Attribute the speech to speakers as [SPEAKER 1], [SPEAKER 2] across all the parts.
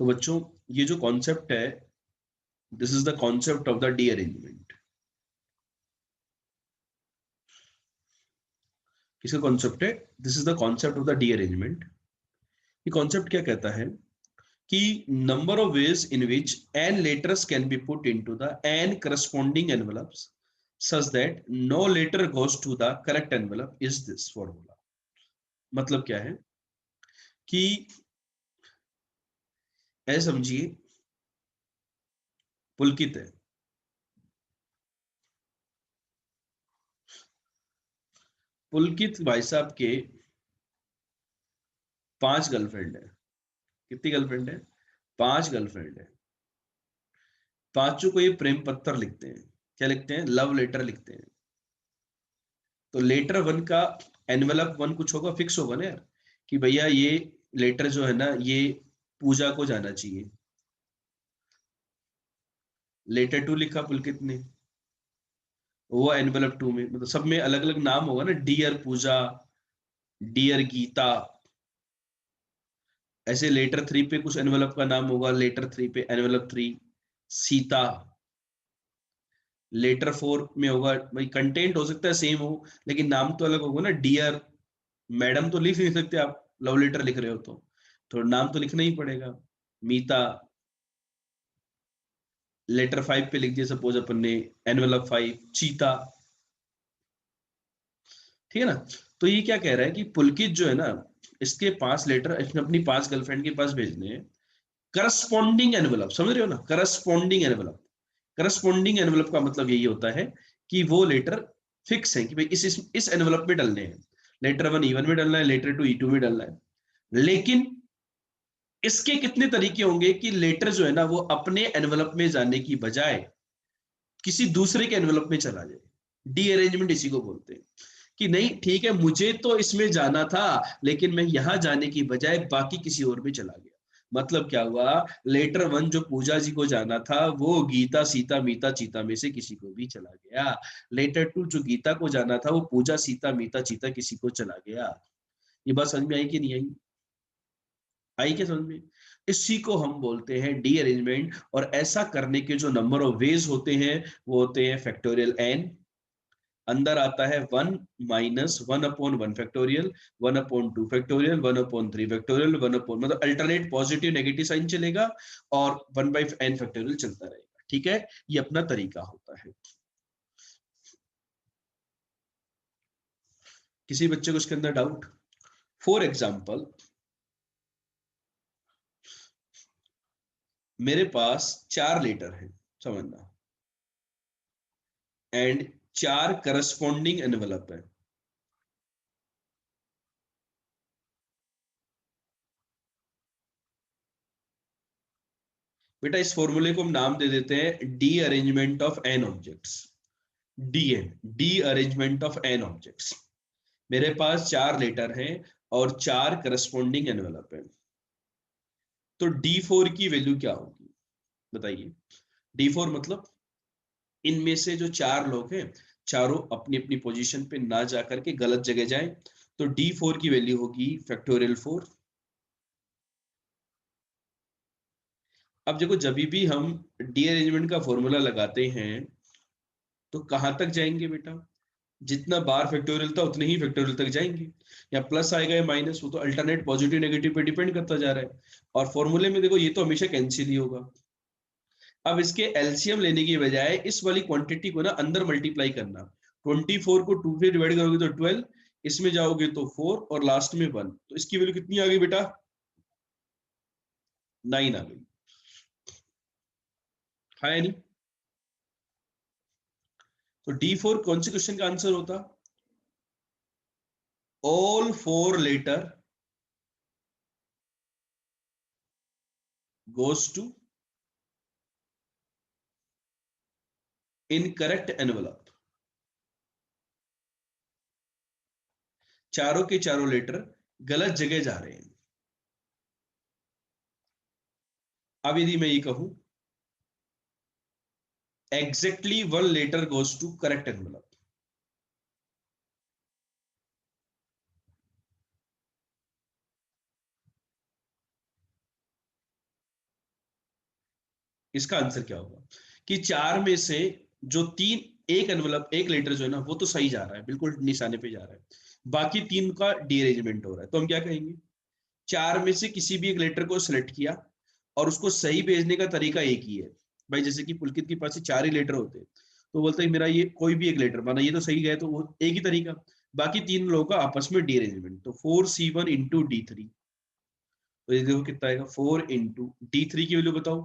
[SPEAKER 1] तो बच्चों ये जो कॉन्सेप्ट है, this is the concept of the D arrangement. किसका कॉन्सेप्ट है? This is the concept of the D arrangement. ये कॉन्सेप्ट क्या कहता है कि number of ways in which n letters can be put into the n corresponding envelopes such that no letter goes to the correct envelope is this formula। मतलब क्या है कि ऐसे समझिए, पुलकित है, पुलकित भाई साहब के 5 गर्लफ्रेंड है। कितनी गर्लफ्रेंड है? 5 गर्लफ्रेंड है। पांचों को ये प्रेम पत्र लिखते हैं। क्या लिखते हैं? लव लेटर लिखते हैं। तो लेटर 1 का एनवेलप 1 कुछ होगा, फिक्स होगा ना यार, कि भैया ये लेटर जो है ना ये पूजा को जाना चाहिए। लेटर 2 लिखा पुलकित ने, वो एनवेलप 2 में, मतलब सब में अलग अलग नाम होगा ना, डियर पूजा, डियर गीता। ऐसे लेटर 3 पे कुछ एनवेलप का नाम होगा, लेटर 3 पे एनवेलप 3 सीता। लेटर 4 में होगा, भाई कंटेंट हो सकता है सेम हो लेकिन नाम तो अलग होगा ना। डियर मैडम तो लिख नहीं सकते आप, लव लेटर लिख रहे हो तो नाम तो लिखना ही पड़ेगा, मीता। लेटर 5 पे लिख दिया सपोज अपन ने, एनवेलप 5 चीता। ठीक है ना। तो ये क्या कह रहा है कि पुलकित जो है ना, इसके 5 लेटर इसने अपनी 5 गर्लफ्रेंड के पास भेजने हैं। करस्पॉन्डिंग एनवेलप, समझ रहे हो ना, करस्पॉन्डिंग एनवेलप। करस्पॉन्डिंग एनवेलप का मतलब यही होता है कि वो लेटर फिक्स है कि भाई इस एनवेलप में डालने हैं। लेटर 1 E1 में डालना है, लेटर 2 E2 में डालना है। लेकिन इसके कितने तरीके होंगे कि लेटर जो है ना वो अपने एनवेलप में जाने की बजाय किसी दूसरे के एनवेलप में चला जाए। डी अरेंजमेंट इसी को बोलते हैं कि नहीं ठीक है, मुझे तो इसमें जाना था लेकिन मैं यहां जाने की बजाय बाकी किसी और में चला गया। मतलब क्या हुआ, लेटर 1 जो पूजा जी को जाना था वो गीता सीता मीता चीता में से किसी को भी चला गया। लेटर 2 जो गीता को जाना था वो पूजा सीता मीता चीता किसी को चला गया। ये बात समझ में आई कि नहीं आई? आई क्या समझ में? इसी को हम बोलते हैं डी अरेंजमेंट। और ऐसा करने के जो नंबर ऑफ वेज होते हैं वो होते हैं फैक्टोरियल एन। अंदर आता है 1 माइनस 1/1 फैक्टोरियल, 1/2 फैक्टोरियल, 1/3 फैक्टोरियल, 1 मतलब अल्टरनेट पॉजिटिव नेगेटिव साइन चलेगा और 1/n फैक्टोरियल चलता रहेगा। ठीक है, ये अपना तरीका होता है। किसी बच्चे को इसके अंदर डाउट? फॉर एग्जाम्पल, मेरे पास 4 लेटर है, समझना, एंड 4 करस्पॉन्डिंग एनवेलप है। बेटा इस फॉर्मूले को हम नाम दे देते हैं D arrangement of N objects. DN, D arrangement of N objects. मेरे पास 4 लेटर हैं और 4 करस्पॉन्डिंग एनवेलप है। तो D4 की वैल्यू क्या होगी बताइए? D4 मतलब इनमें से जो 4 लोग हैं चारों अपनी अपनी पोजीशन पे ना जाकर के गलत जगह जाएं। तो D4 की वैल्यू होगी फैक्टोरियल 4। अब देखो जब भी हम डी अरेंजमेंट का फॉर्मूला लगाते हैं तो कहां तक जाएंगे बेटा? जितना बार फैक्टोरियल था उतने ही फैक्टोरियल तक जाएंगे। या प्लस आएगा या माइनस, वो तो अल्टरनेट पॉजिटिव नेगेटिव पे डिपेंड करता जा रहा है। और फॉर्मूले में देखो ये तो हमेशा कैंसिल ही होगा। अब इसके एलसीएम लेने की बजाय इस वाली क्वांटिटी को ना अंदर मल्टीप्लाई करना। 24 को 2 से डिवाइड करोगे तो 12, इसमें जाओगे तो 4 और लास्ट में 1, तो इसकी वैल्यू कितनी आ गई बेटा? 9 आ गई। हाँ या नहीं? तो D4 कौन से क्वेश्चन का आंसर होता? All 4 letter goes to incorrect envelope. चारों के चारों लेटर गलत जगह जा रहे हैं। अब यदि मैं ये कहूं exactly 1 letter goes to correct envelope, इसका आंसर क्या होगा कि चार में से जो तीन, एक एनवलप एक लेटर जो है ना वो तो सही जा रहा है, बिल्कुल निशाने पे जा रहा है, बाकी तीन का डीअरेंजमेंट हो रहा है, तो हम क्या कहेंगे, चार में से किसी भी एक लेटर को सिलेक्ट किया और उसको सही भेजने का तरीका एक ही है। भाई जैसे कि पुलकित के पास चार ही लेटर होते हैं, तो बोलते हैं मेरा ये कोई भी एक लेटर माना ये तो सही गया, तो वो एक ही तरीका, बाकी तीन लोगों का आपस में डीअरेंजमेंट, तो 4c1 इंटू D3, तो ये देखो कितना आएगा, 4 इंटू D3 की वैल्यू बताओ,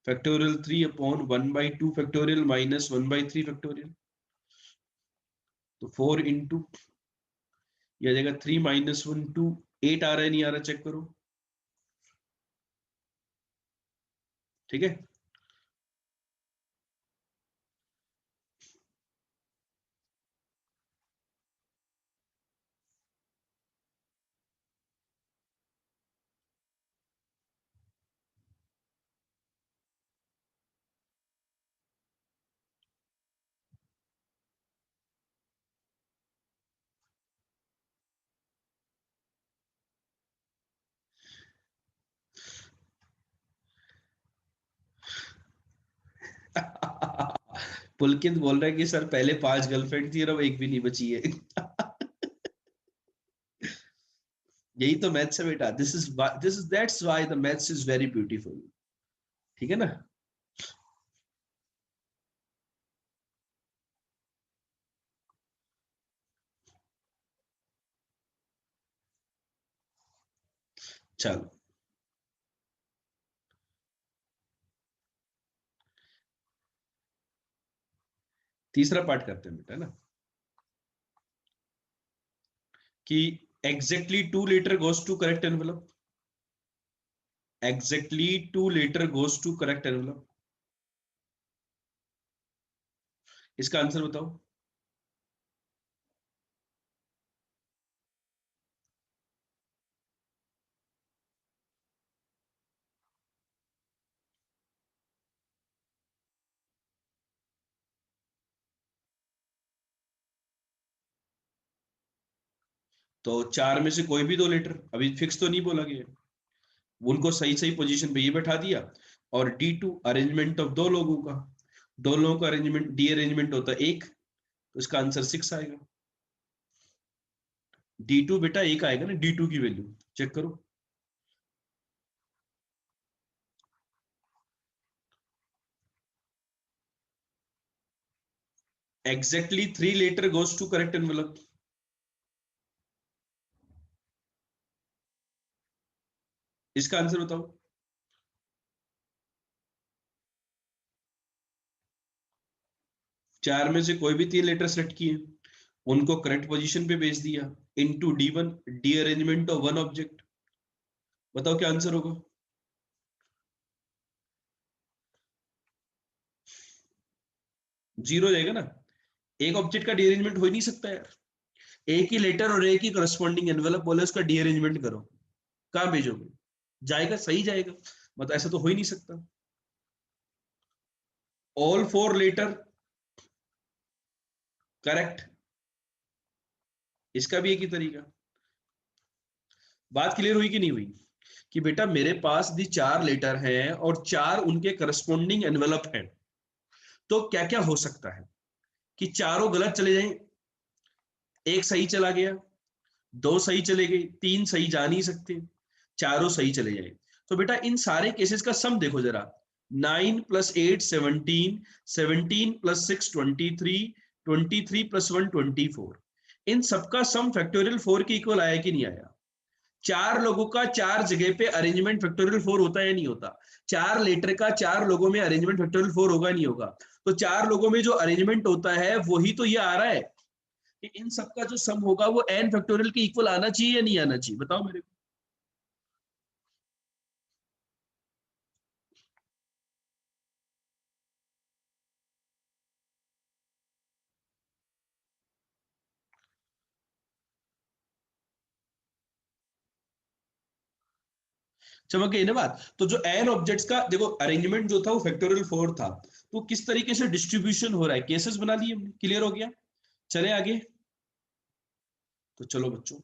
[SPEAKER 1] फैक्टोरियल 3/1/2 फैक्टोरियल माइनस 1/3 फैक्टोरियल, तो 4 इंटू, यह आ जाएगा 3 - 1 2, 8 आ रहा है नहीं आ रहा, चेक करो, ठीक है। पुलकित बोल रहा है कि सर पहले 5 गर्लफ्रेंड थी और अब एक भी नहीं बची है। यही तो मैथ्स है बेटा, this is that's why the maths is very beautiful, ठीक है ना। चलो तीसरा पार्ट करते हैं बेटा ना, कि exactly 2 letter goes to correct envelope, exactly 2 letter goes to correct envelope, इसका आंसर बताओ। तो चार में से कोई भी 2 लीटर, अभी फिक्स तो नहीं बोला गया, उनको सही सही पोजीशन पे ये बैठा दिया, और D2 अरेंजमेंट ऑफ दो लोगों का, दो लोगों का अरेंजमेंट डी अरेंजमेंट होता है एक, तो इसका आंसर 6 आएगा। D2 बेटा एक आएगा ना, D2 की वैल्यू चेक करो, exactly 3 letter goes to correct envelope, इसका आंसर बताओ। चार में से कोई भी 3 लेटर सेलेक्ट किए, उनको करेक्ट पोजीशन पे भेज दिया, into D1 D arrangement of one object, बताओ क्या आंसर होगा। जीरो जाएगा ना, एक ऑब्जेक्ट का डी अरेंजमेंट हो ही नहीं सकता यार, एक ही लेटर और एक ही करस्पॉन्डिंग एनवेलप बोले उसका डी अरेंजमेंट करो, कहां भेजोगे, जाएगा सही जाएगा, मतलब ऐसा तो हो ही नहीं सकता। ऑल 4 लेटर करेक्ट, इसका भी एक ही तरीका, बात क्लियर हुई कि नहीं हुई, कि बेटा मेरे पास भी 4 लेटर हैं और चार उनके करस्पॉन्डिंग एनवेलप हैं, तो क्या क्या हो सकता है कि चारों गलत चले जाएं, एक सही चला गया, दो सही चले गए, तीन सही जा नहीं सकते, चारों सही चले जाए, तो बेटा इन सारे केसेस का सम देखो जरा, 9 + 8 17, 17 + 6 23, 23 + 1 24, इन सबका सम फैक्टोरियल 4 के इक्वल आया कि नहीं आया। चार लोगों का चार जगह पे अरेंजमेंट फैक्टोरियल 4 होता है या नहीं होता, 4 लेटर का चार लोगों में अरेंजमेंट फैक्टोरियल 4 होगा नहीं होगा, तो चार लोगों में जो अरेंजमेंट होता है वही तो ये आ रहा है, कि इन सबका जो सम होगा वो n फैक्टोरियल के इक्वल आना चाहिए या नहीं आना चाहिए, बताओ मेरे को। चमक गई ना बात, तो जो n ऑब्जेक्ट्स का देखो अरेंजमेंट जो था वो फैक्टोरियल 4 था, तो किस तरीके से डिस्ट्रीब्यूशन हो रहा है, केसेस बना लिए हमने, क्लियर हो गया। चले आगे, तो चलो बच्चों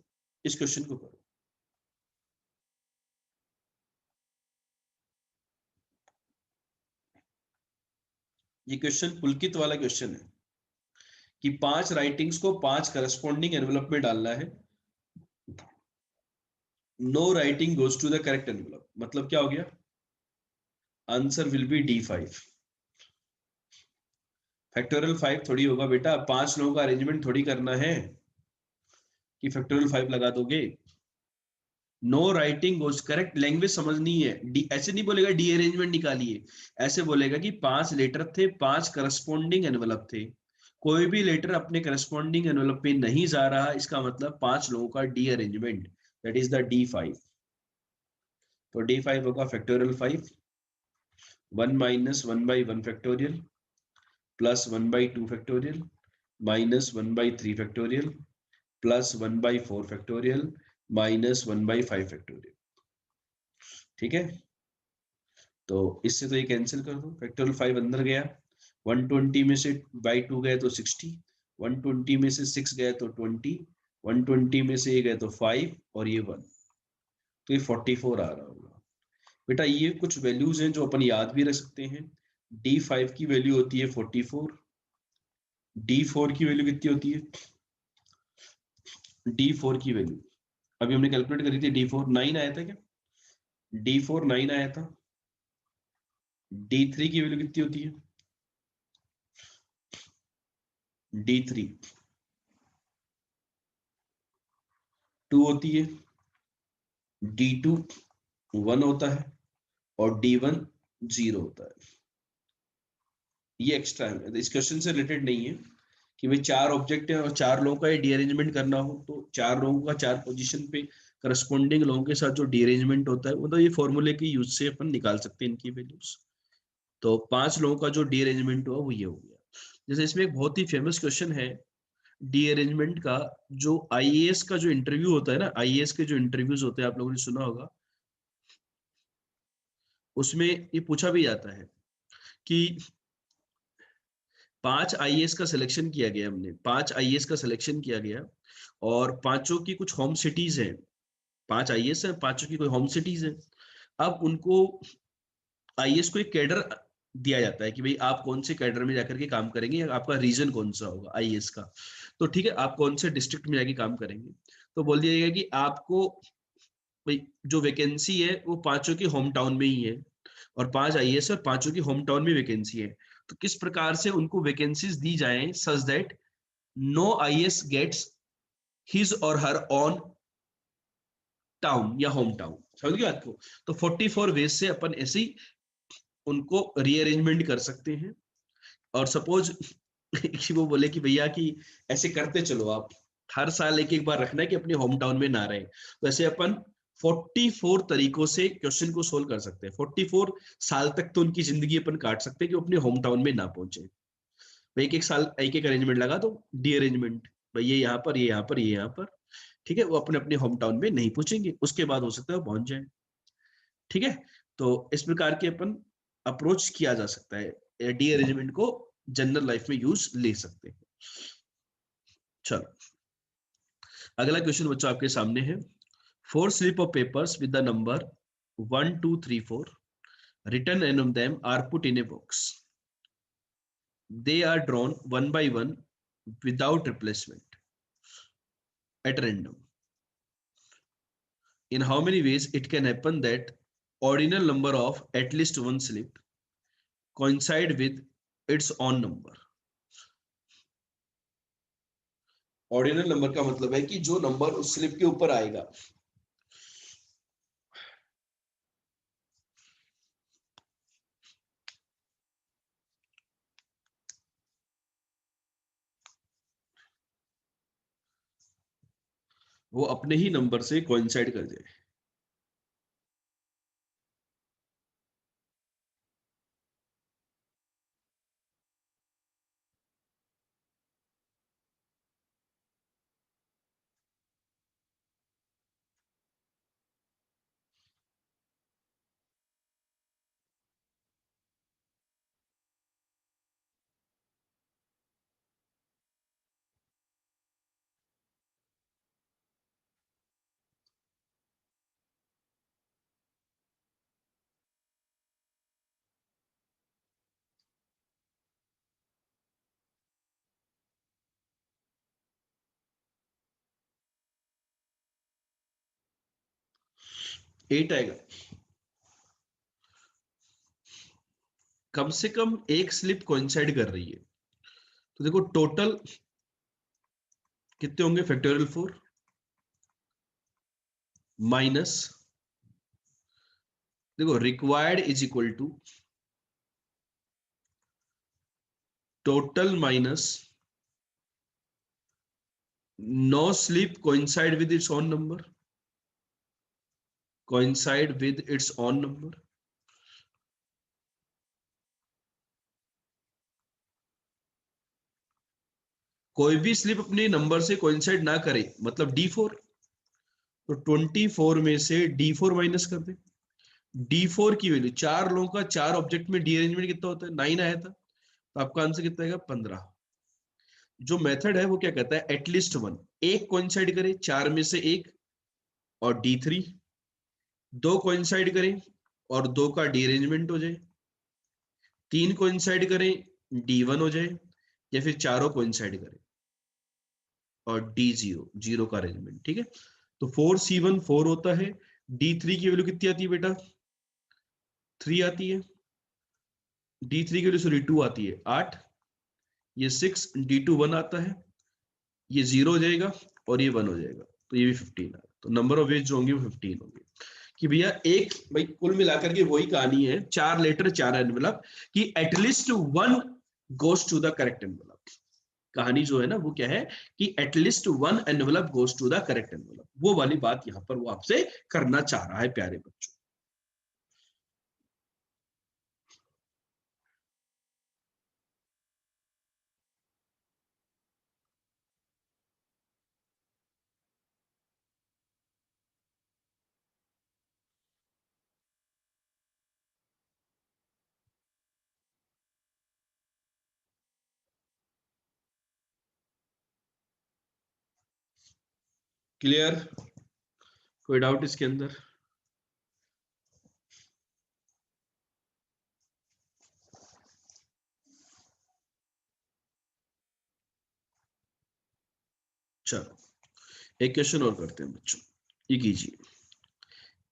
[SPEAKER 1] इस क्वेश्चन को करो। ये क्वेश्चन पुलकित वाला क्वेश्चन है कि 5 राइटिंग्स को 5 करस्पॉन्डिंग एनवेलप में डालना है। No writing goes to the correct envelope, मतलब क्या हो गया, answer will be D5। Factorial 5 थोड़ी होगा बेटा, 5 लोगों का अरेंजमेंट थोड़ी करना है कि फैक्टोरियल 5 लगा दोगे। No writing goes, correct language समझनी है। डी ऐसे नहीं बोलेगा डी अरेंजमेंट निकालिए, ऐसे बोलेगा कि 5 लेटर थे, 5 करस्पॉन्डिंग एनवेलप थे, कोई भी लेटर अपने करस्पॉन्डिंग एनवेलप में नहीं जा रहा, इसका मतलब 5 लोगों का D arrangement, that is the D5। तो D5 होगा factorial 5, 1 minus 1/1 factorial plus 1/2 factorial minus 1/3 factorial plus 1/4 factorial minus 1/5 factorial. ठीक है, तो इससे तो ये कैंसिल कर दो, फैक्टोरियल 5 अंदर गया, 120 में से बाई 2 गए तो 60, 120 में से 6 गए तो 20, 120 में से ये गए तो 5 और ये 1, तो ये 44 आ रहा होगा। बेटा ये कुछ वैल्यूज हैं जो अपन याद भी रख सकते हैं। D5 की वैल्यू होती है 44, D4 की वैल्यू कितनी होती है, D4 की वैल्यू अभी हमने कैलकुलेट करी थी, D4 9 आया था क्या, D4 9 आया था। D3 की वैल्यू कितनी होती है, D3 2 होती है, D2 1 होता है और D1 0 होता है। ये एक्स्ट्रा है, इस क्वेश्चन से रिलेटेड नहीं है कि भाई 4 ऑब्जेक्ट है और 4 लोगों का डी अरेंजमेंट करना हो, तो 4 लोगों का 4 पोजीशन पे करस्पॉन्डिंग लोगों के साथ जो डी अरेंजमेंट होता है वो तो ये फॉर्मूले के यूज से अपन निकाल सकते हैं इनकी वैल्यूज। तो 5 लोगों का जो डी अरेंजमेंट हुआ वो ये हो गया। जैसे इसमें एक बहुत ही फेमस क्वेश्चन है डी अरेंजमेंट का, जो आईएएस का जो इंटरव्यू होता है ना, आईएएस के जो इंटरव्यूज होते हैं आप लोगों ने सुना होगा, उसमें ये पूछा भी जाता है कि 5 आईएएस का सिलेक्शन किया गया, हमने 5 आईएएस का सिलेक्शन किया गया और पांचों की कुछ होम सिटीज हैं, 5 आईएएस हैं, पांचों की कोई होम सिटीज हैं। अब उनको आईएएस को एक कैडर दिया जाता है कि भाई आप कौन से कैडर में जाकर के काम करेंगे या आपका रीजन कौन सा होगा आईएएस का। तो ठीक है, आप कौन से डिस्ट्रिक्ट में जाके काम करेंगे, तो बोल दिया जाएगा कि आपको भाई जो वैकेंसी है वो पांचों की होम टाउन में ही है, और 5 आईएएस और पांचों की होम टाउन में वैकेंसी है। तो किस प्रकार से उनको वैकेंसीज दी जाए such that no IAS gets his और हर ओन टाउन या होम टाउन, समझ गए आपको। तो 44 वेज से अपन ऐसे ही उनको रीअरेंजमेंट कर सकते हैं। और सपोज वो बोले कि भैया कि ऐसे करते चलो आप, हर साल एक एक बार रखना है कि अपने होम टाउन में ना रहे, तो ऐसे अपन 44 तरीकों से क्वेश्चन को सोल्व कर सकते हैं। 44 साल तक तो उनकी जिंदगी अपन काट सकते हैं कि अपने होम टाउन में ना पहुंचे। भाई एक एक साल एक एक अरेंजमेंट लगा दो, डी अरेंजमेंट, भाई ये यहाँ पर, ये यहाँ पर, ये यहाँ पर, ठीक है, वो अपने अपने होम टाउन में नहीं पहुंचेंगे, उसके बाद हो सकता है वो पहुंच जाए। ठीक है, तो इस प्रकार के अपन अप्रोच किया जा सकता है, डी अरेंजमेंट को जनरल लाइफ में यूज ले सकते हैं। चलो अगला क्वेश्चन बच्चों आपके सामने है, 4 slip of papers with the number 1 2 3 4 written on them are put in a box. They are drawn one by one without replacement at random. In how many ways it can happen that ordinal number of at least one slip coincide with its own number? Ordinal number का मतलब है कि जो number उस slip के ऊपर आएगा, वो अपने ही नंबर से कोइंसाइड कर जाए। 8 आएगा। कम से कम एक स्लिप कोइंसाइड कर रही है, तो देखो टोटल कितने होंगे, फैक्टोरियल 4 माइनस, देखो required is equal to total minus no slip coincide with its own number, coincide with its own number. कोई भी स्लिप अपने नंबर से कोइंसाइड ना करे मतलब D4, तो 24 में से D4 माइनस कर दे। D4 की वैल्यू, चार लोगों का चार ऑब्जेक्ट में डी अरेंजमेंट कितना होता है, 9 आया था, तो आपका आंसर कितना आएगा, 15। जो मेथड है वो क्या कहता है, एटलीस्ट वन, एक कोइंसाइड करे चार में से एक और D3, दो कोइंसाइड करें और दो का डी अरेंजमेंट हो जाए, तीन कोइंसाइड करें D1 हो जाए, या फिर चारों कोइंसाइड करें और D0 जीरो का अरेंजमेंट। ठीक है, तो 4C1 4 होता है, D3 की वैल्यू कितनी आती है बेटा, 3 आती है, D3 की वैल्यू सॉरी 2 आती है 8, ये 6, D2 1 आता है, ये 0 हो जाएगा और ये 1 हो जाएगा, तो ये भी 15 है। तो नंबर ऑफ वेज जो होंगे वो 15 होंगे। कि भैया एक भाई कुल मिलाकर के वही कहानी है, 4 लेटर 4 एनवेलप, कि at least one goes to the correct envelope. कहानी जो है ना वो क्या है, कि at least one envelope goes to the correct envelope, वो वाली बात यहां पर वो आपसे करना चाह रहा है प्यारे बच्चों। क्लियर, कोई डाउट इसके अंदर? चलो एक क्वेश्चन और करते हैं बच्चों, ये कीजिए।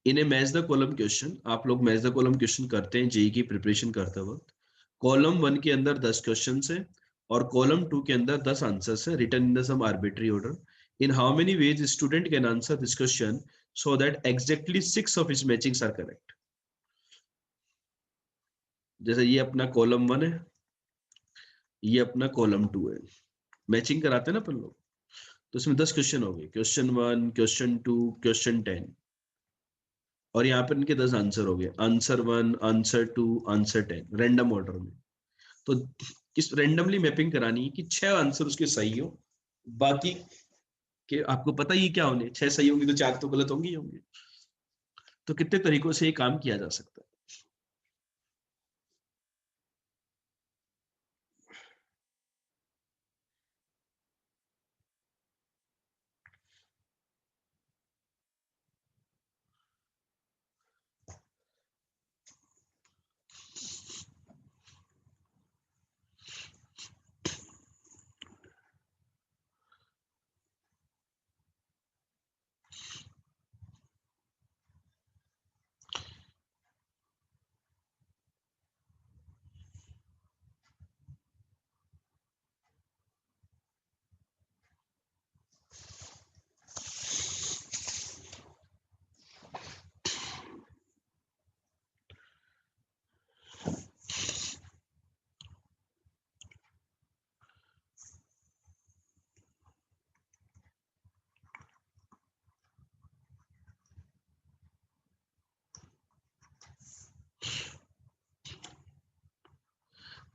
[SPEAKER 1] इन ए मैच द कॉलम क्वेश्चन, आप लोग मैच द कॉलम क्वेश्चन करते हैं जेई की प्रिपरेशन करते वक्त। कॉलम 1 के अंदर 10 क्वेश्चन है और कॉलम 2 के अंदर 10 आंसर्स है, written in the some arbitrary order. In how many ways student can answer this question so that exactly 6 of these matchings are correct. जैसे ये अपना कॉलम 1 है, ये अपना कॉलम 2 है, मैचिंग कराते हैं ना अपन लोग, तो इसमें 10 क्वेश्चन हो गए, क्वेश्चन 1, क्वेश्चन 2, क्वेश्चन 10, और यहाँ पर इनके 10 आंसर हो गए, answer 1, answer 2, answer 10, random order में। तो इस रेंडमली मैपिंग करानी है कि 6 आंसर उसके सही हो, बाकी के आपको पता ही क्या होने, 6 सही होंगे तो 4 तो गलत होंगे ही होंगे। तो कितने तरीकों से ये काम किया जा सकता है।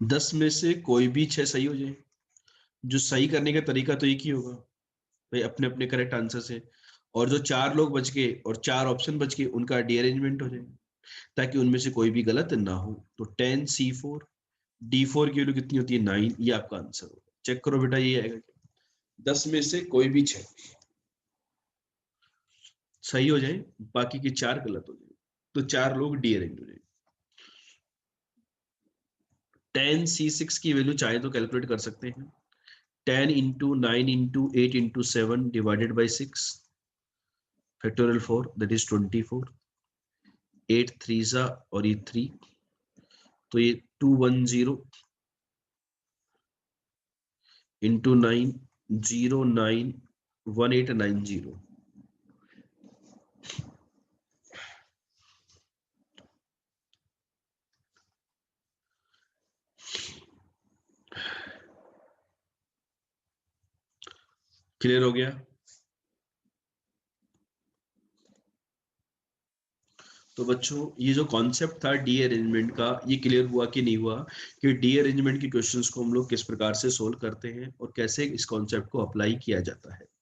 [SPEAKER 1] 10 में से कोई भी 6 सही हो जाए, जो सही करने का तरीका तो एक ही होगा भाई, अपने अपने करेक्ट आंसर से, और जो 4 लोग बच गए और 4 ऑप्शन बच गए उनका डी-अरेंजमेंट हो जाए, ताकि उनमें से कोई भी गलत ना हो। तो 10C4, D4 की वैल्यू कितनी होती है, 9, ये आपका आंसर होगा। चेक करो बेटा, ये आएगा क्या, 10 में से कोई भी 6 सही हो जाए, बाकी के 4 गलत हो जाए, तो 4 लोग डी-अरेंज हो जाए। 10C6 की वैल्यू चाहे तो कैलकुलेट कर सकते हैं, 10 into 9 into 8 into 7 divided by 6 factorial 4, that is 24। 8 3 और ये 3, तो ये 210 इंटू 9 091890। क्लियर हो गया? तो बच्चों ये जो कॉन्सेप्ट था डी अरेंजमेंट का, ये क्लियर हुआ कि नहीं हुआ, कि डी अरेंजमेंट के क्वेश्चंस को हम लोग किस प्रकार से सोल्व करते हैं और कैसे इस कॉन्सेप्ट को अप्लाई किया जाता है।